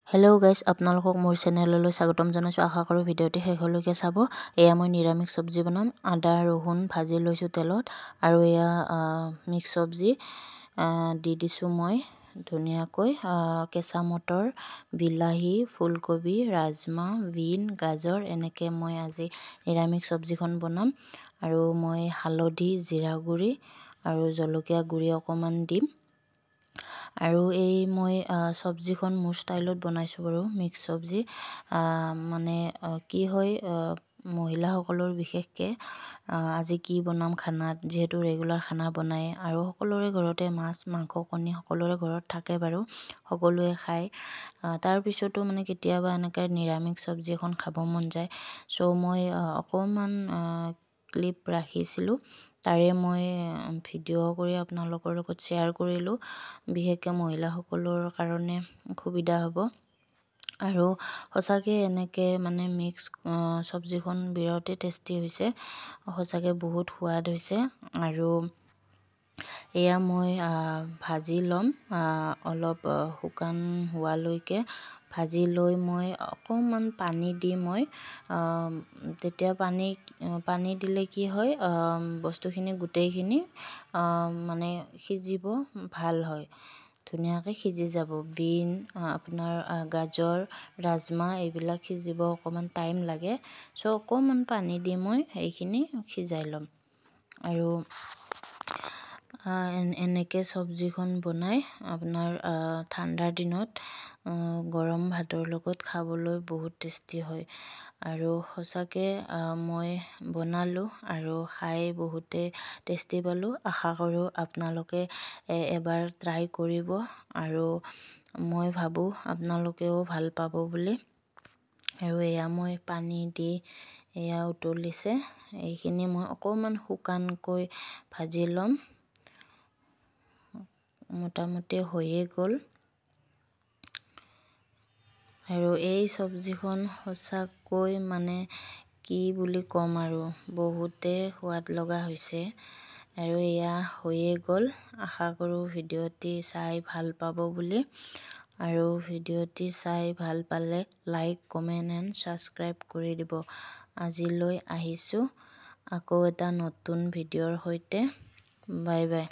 Hello' guys, আপোনালোকক মোৰ চেনেললৈ স্বাগতম জনাইছোঁ। আশা কৰোঁ ভিডিঅ'টি শেষলৈকে চাব। এয়া মই নিৰামিষ চব্জি বনাম। আদা ৰহুন ভাজি লৈছোঁ তেলত, আৰু এয়া মিক্স চব্জি দি দিছোঁ মই ধুনীয়াকৈ। কেঁচা মটৰ, বিলাহী, ফুলকবি, ৰাজমাহ, বিন, গাজৰ, এনেকৈ মই আজি নিৰামিষ চব্জিখন বনাম। আৰু মই হালধি, জিৰা গুড়ি আৰু জলকীয়া গুড়ি অকণমান দিম। আৰু এই মই চব্জিখন মোৰ ষ্টাইলত বনাইছোঁ বাৰু, মিক্স চব্জি। মানে কি হয়, মহিলাসকলৰ বিশেষকৈ আজি কি বনাম খানাত, যিহেতু ৰেগুলাৰ খানা বনাই, আৰু সকলোৰে ঘৰতে মাছ মাংস কণী সকলোৰে ঘৰত থাকে বাৰু, সকলোৱে খায়। তাৰপিছতো মানে কেতিয়াবা এনেকৈ নিৰামিষ চব্জি এখন খাব মন যায়। চ' মই অকণমান ক্লিপ ৰাখিছিলোঁ, তাৰে মই ভিডিঅ' কৰি আপোনালোকৰ লগত শ্বেয়াৰ কৰিলোঁ। বিশেষকৈ মহিলাসকলৰ কাৰণে সুবিধা হ'ব। আৰু সঁচাকৈ এনেকৈ মানে মিক্স চব্জিখন বিৰাটেই টেষ্টি হৈছে, সঁচাকৈ বহুত সোৱাদ হৈছে। আৰু এয়া মই ভাজি ল'ম, অলপ শুকান হোৱালৈকে ভাজি লৈ মই অকণমান পানী দি মই তেতিয়া পানী দিলে কি হয়, বস্তুখিনি গোটেইখিনি মানে সিজিব ভাল হয়, ধুনীয়াকৈ সিজি যাব। বিন, আপোনাৰ গাজৰ, ৰাজমাহ এইবিলাক সিজিব অকণমান টাইম লাগে। চ' অকণমান পানী দি মই সেইখিনি সিজাই ল'ম। আৰু এনেকৈ চব্জিখন বনাই আপোনাৰ ঠাণ্ডাৰ দিনত গৰম ভাতৰ লগত খাবলৈ বহুত টেষ্টি হয়। আৰু সঁচাকৈ মই বনালোঁ আৰু খাই বহুতে টেষ্টি পালোঁ। আশা কৰোঁ আপোনালোকে এবাৰ ট্ৰাই কৰিব, আৰু মই ভাবোঁ আপোনালোকেও ভাল পাব বুলি। আৰু এয়া মই পানী দি এয়া উতলিছে, এইখিনি মই অকণমান শুকানকৈ ভাজি ল'ম। মোটামুটি হৈয়ে গ'ল। আৰু এই চব্জিখন সঁচাকৈ মানে কি বুলি ক'ম, আৰু বহুতে সোৱাদ লগা হৈছে। আৰু এয়া হৈয়ে গ'ল। আশা কৰোঁ ভিডিঅ'টি চাই ভাল পাব বুলি। আৰু ভিডিঅ'টি চাই ভাল পালে লাইক, কমেণ্ট এণ্ড ছাবস্ক্ৰাইব কৰি দিব। আজিলৈ আহিছোঁ আকৌ এটা নতুন ভিডিঅ'ৰ সৈতে। Bye bye.